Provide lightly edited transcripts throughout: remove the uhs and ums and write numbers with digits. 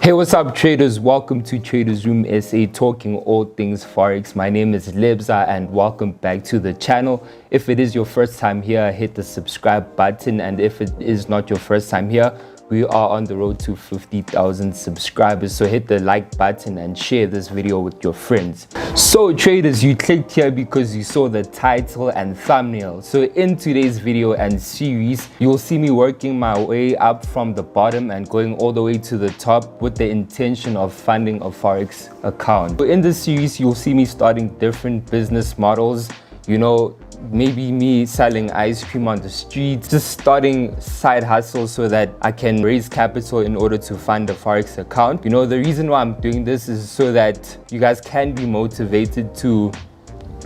Hey, what's up, traders? Welcome to Traders Room SA, talking all things Forex. My name is Lebza and welcome back to the channel. If it is your first time here, hit the subscribe button, and if it is not your first time here, we are on the road to 50,000 subscribers, so hit the like button and share this video with your friends. So traders, you clicked here because you saw the title and thumbnail. So in today's video and series, you'll see me working my way up from the bottom and going all the way to the top with the intention of funding a Forex account. So in this series, you'll see me starting different business models. You know, maybe me selling ice cream on the streets, just starting side hustles so that I can raise capital in order to fund a Forex account. You know, the reason why I'm doing this is so that you guys can be motivated to,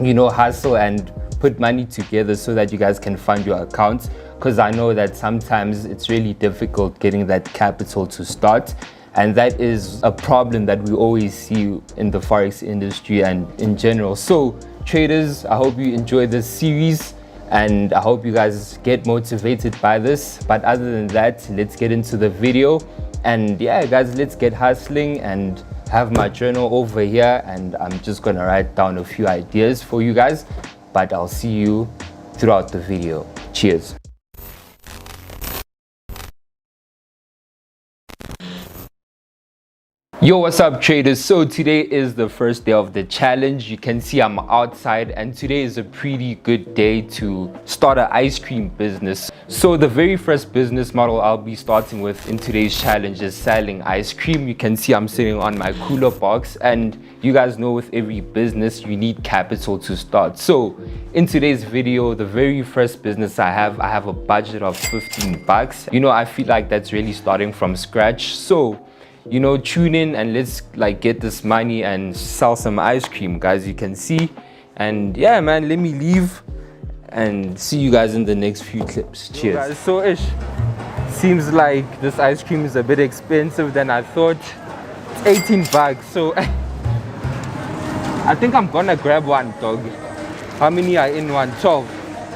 you know, hustle and put money together so that you guys can fund your accounts, because I know that sometimes it's really difficult getting that capital to start. And that is a problem that we always see in the Forex industry and in general. So traders, I hope you enjoy this series and I hope you guys get motivated by this. But other than that, let's get into the video. And yeah, guys, let's get hustling. And have my journal over here and I'm just gonna write down a few ideas for you guys. But I'll see you throughout the video. Cheers. Yo, what's up, traders? So today is the first day of the challenge. You can see I'm outside and today is a pretty good day to start an ice cream business. So the very first business model I'll be starting with in today's challenge is selling ice cream. You can see I'm sitting on my cooler box, and you guys know with every business you need capital to start. So in today's video, the very first business I have a budget of 15 bucks. You know, I feel like that's really starting from scratch. So you know, tune in and let's like get this money and sell some ice cream, guys. You can see. And yeah, man, let me leave and see you guys in the next few clips. Cheers. Guys, so ish, seems like this ice cream is a bit expensive than I thought. It's 18 bucks, so I think I'm gonna grab one, dog. How many are in one? 12.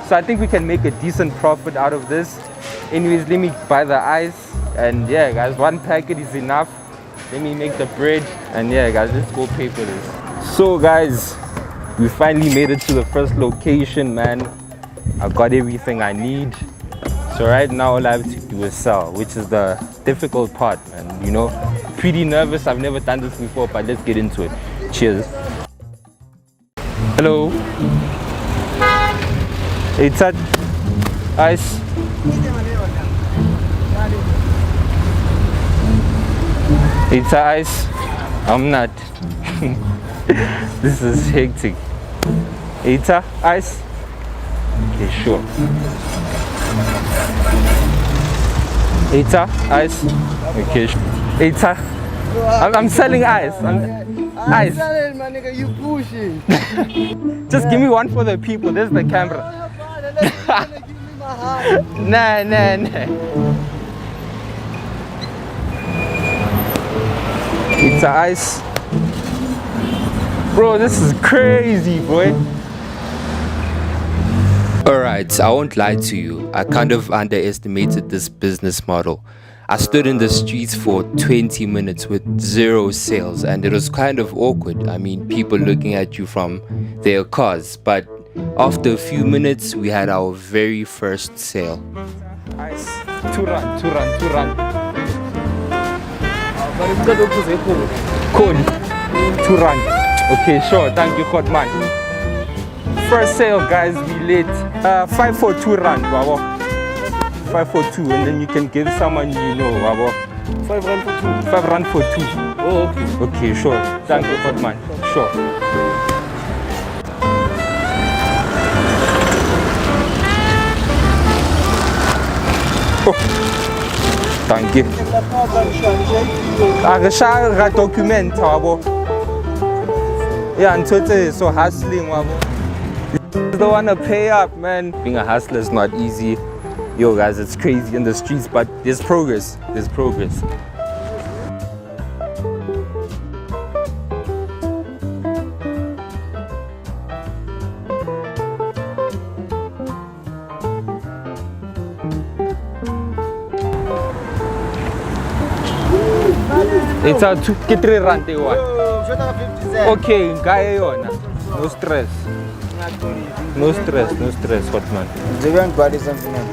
So I think we can make a decent profit out of this. Anyways, let me buy the ice. And yeah, guys, one packet is enough. Let me make the bread. And yeah, guys, let's go pay for this. So guys, we finally made it to the first location, man. I've got everything I need. So right now all I have to do is sell, which is the difficult part, man. You know, pretty nervous. I've never done this before, but let's get into it. Cheers. Hello. It's at ice. It's ice. I'm not. This is hectic. It's ice. Okay, sure. It's ice. Okay, it's I'm selling ice. Ice. You pushing. Just give me one for the people. There's the camera. Nah. It's ice. Bro, this is crazy, boy. Alright, I won't lie to you. I kind of underestimated this business model. I stood in the streets for 20 minutes with 0 sales, and it was kind of awkward. I mean, people looking at you from their cars. But after a few minutes, we had our very first sale. Ice. 2 rand. Code 2 rand. Okay, sure. Thank you, code man. First sale, guys. We lit 5 for 2 rand. Wow. 5 for 2, and then you can give someone you know. Wow. 5 rand for 2. 5 rand for 2. Oh, okay. Okay, sure. Thank you, code man. Sure. Oh. Thank you. I share a document. Yeah, and totally so hustling. You don't want to pay up, man. Being a hustler is not easy. Yo, guys, it's crazy in the streets, but there's progress. There's progress. It's a 3 rand one. Oh, short of 50 cents. Okay, guy yona. No stress. No stress, Hotman.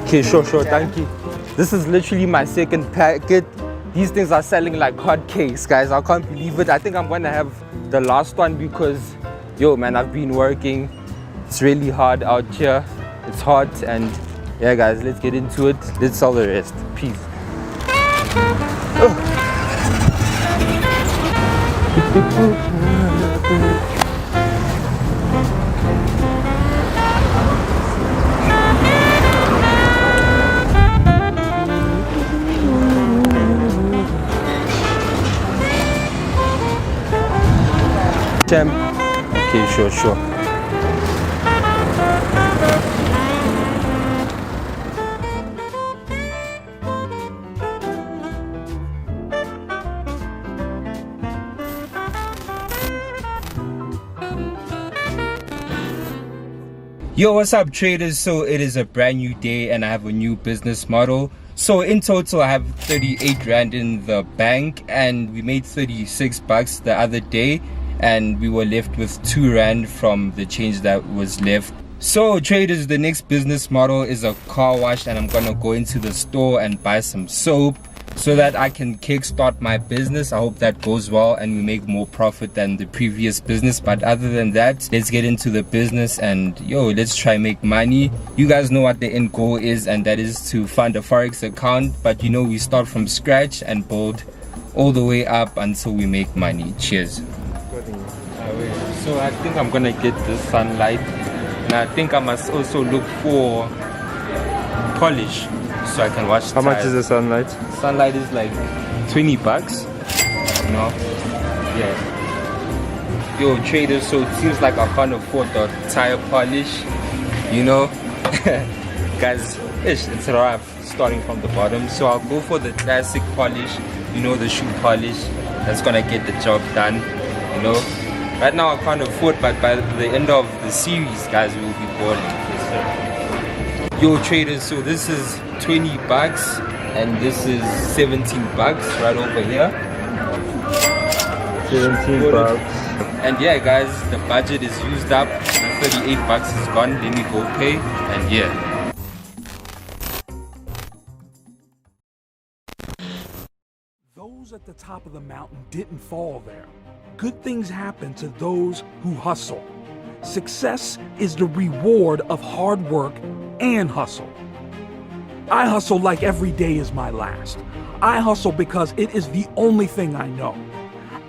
Okay, sure, thank you. This is literally my second packet. These things are selling like hotcakes, guys. I can't believe it. I think I'm gonna have the last one because, yo, man, I've been working. It's really hard out here. It's hot, and yeah, guys, let's get into it. Let's sell the rest. Peace. Okay, sure. Yo, what's up, traders? So it is a brand new day and I have a new business model. So in total I have 38 rand in the bank, and we made 36 bucks the other day, and we were left with 2 rand from the change that was left. So traders, the next business model is a car wash, and I'm gonna go into the store and buy some soap so that I can kickstart my business. I hope that goes well and we make more profit than the previous business. But other than that, let's get into the business and yo, let's try make money. You guys know what the end goal is, and that is to fund a Forex account. But you know, we start from scratch and build all the way up until we make money. Cheers. So I think I'm gonna get the sunlight, and I think I must also look for polish so I can wash the How much is the sunlight? Sunlight is like 20 bucks. You know? Yeah. Yo, traders, so it seems like I can't afford the tire polish. You know? Guys, it's rough starting from the bottom. So I'll go for the classic polish. You know, the shoe polish. That's gonna get the job done. You know? Right now I can't afford, but by the end of the series, guys, we will be balling. Yes, sir. Yo, traders, so this is 20 bucks and this is 17 bucks right over here. 17 bucks. And yeah, guys, the budget is used up. The 38 bucks is gone. Let me go pay, and yeah. Those at the top of the mountain didn't fall there. Good things happen to those who hustle. Success is the reward of hard work and hustle. I hustle like every day is my last. I hustle because it is the only thing I know.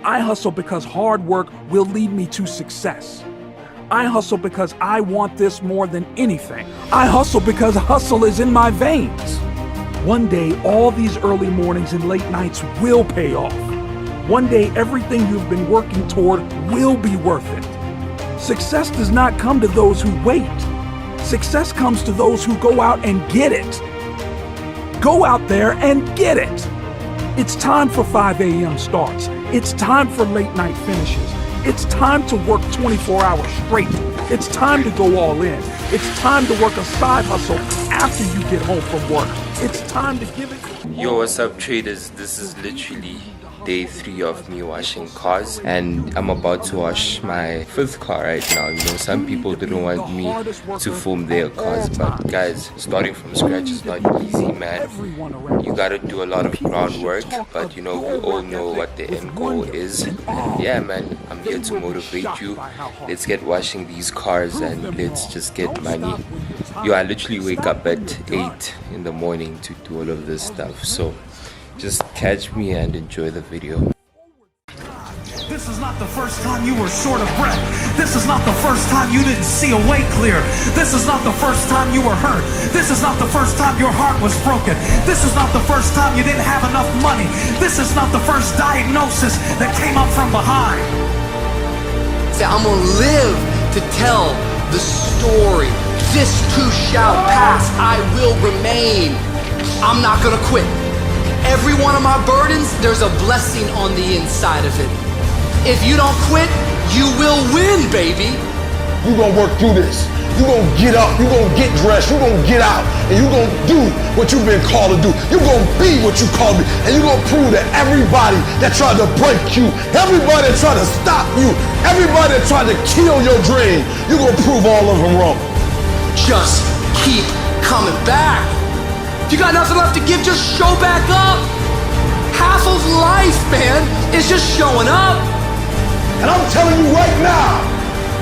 I hustle because hard work will lead me to success. I hustle because I want this more than anything. I hustle because hustle is in my veins. One day, all these early mornings and late nights will pay off. One day, everything you've been working toward will be worth it. Success does not come to those who wait. Success comes to those who go out and get it. Go out there and get it. It's time for 5 a.m. starts. It's time for late night finishes. It's time to work 24 hours straight. It's time to go all in. It's time to work a side hustle after you get home from work. It's time to give it. Yo, what's up, traders? This is literally day 3 of me washing cars, and I'm about to wash my 5th car right now. You know, some people didn't want me to film their cars, but guys, starting from scratch is not easy, man. You gotta do a lot of groundwork, but you know, we all know what the end goal is. And yeah, man, I'm here to motivate you. Let's get washing these cars and let's just get money. Yo, I literally wake up at 8 in the morning to do all of this stuff, so just catch me and enjoy the video. This is not the first time you were short of breath. This is not the first time you didn't see a way clear. This is not the first time you were hurt. This is not the first time your heart was broken. This is not the first time you didn't have enough money. This is not the first diagnosis that came up from behind. Say, I'm gonna live to tell the story. This too shall pass. I will remain. I'm not gonna quit. Every one of my burdens, there's a blessing on the inside of it. If you don't quit, you will win, baby. You're gonna work through this. You're gonna get up, you're gonna get dressed, you're gonna get out, and you're gonna do what you've been called to do. You're gonna be what you called to be, and you're gonna prove that everybody that tried to break you, everybody that tried to stop you, everybody that tried to kill your dream, you're gonna prove all of them wrong. Just keep coming back. If you got nothing left to give, just show back up. Half of life, man, is just showing up. And I'm telling you right now,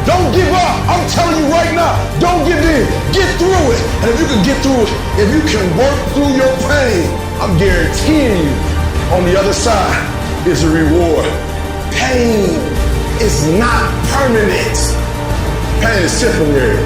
don't give up. I'm telling you right now, don't give in. Get through it. And if you can get through it, if you can work through your pain, I'm guaranteeing you, on the other side is a reward. Pain is not permanent. Pain is temporary.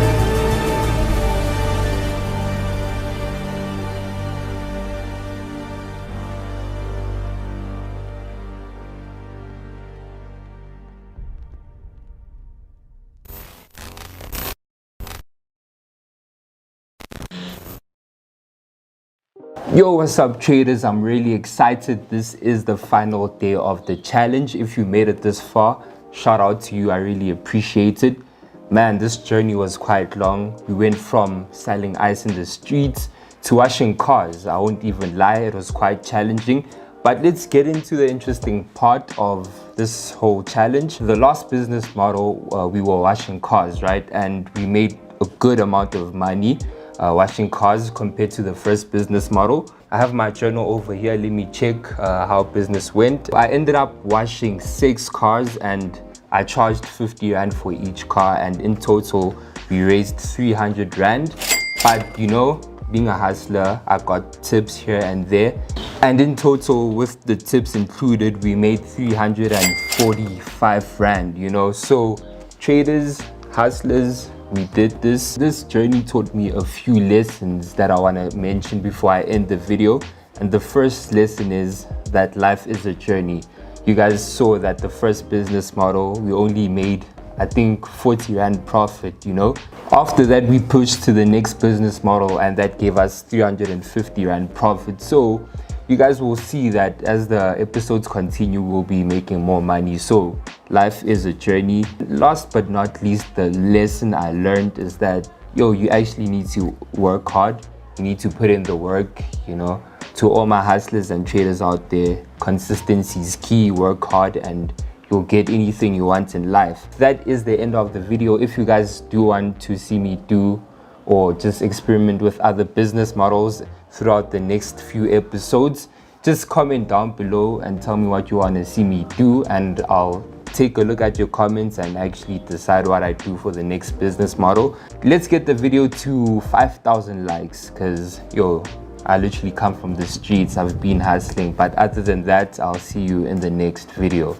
Yo, what's up traders? I'm really excited. This is the final day of the challenge. If you made it this far, shout out to you. I really appreciate it. Man, this journey was quite long. We went from selling ice in the streets to washing cars. I won't even lie, it was quite challenging. But let's get into the interesting part of this whole challenge. The last business model, we were washing cars, right? And we made a good amount of money washing cars compared to the first business model. I have my journal over here. Let me check how business went. I ended up washing 6 cars and I charged 50 Rand for each car, and in total we raised 300 Rand. But you know, being a hustler, I got tips here and there, and in total with the tips included we made 345 Rand, you know. So traders, hustlers, we did this. This journey taught me a few lessons that I want to mention before I end the video. And the first lesson is that life is a journey. You guys saw that the first business model, we only made, I think, 40 Rand profit, you know. After that, we pushed to the next business model and that gave us 350 Rand profit. So you guys will see that as the episodes continue, we'll be making more money. So life is a journey. Last but not least, the lesson I learned is that, yo, you actually need to work hard. You need to put in the work, you know. To all my hustlers and traders out there, consistency is key. Work hard and you'll get anything you want in life. That is the end of the video. If you guys do want to see me do or just experiment with other business models throughout the next few episodes, just comment down below and tell me what you want to see me do, and I'll take a look at your comments and actually decide what I do for the next business model. Let's get the video to 5,000 likes, because yo, I literally come from the streets. I've been hustling. But other than that, I'll see you in the next video.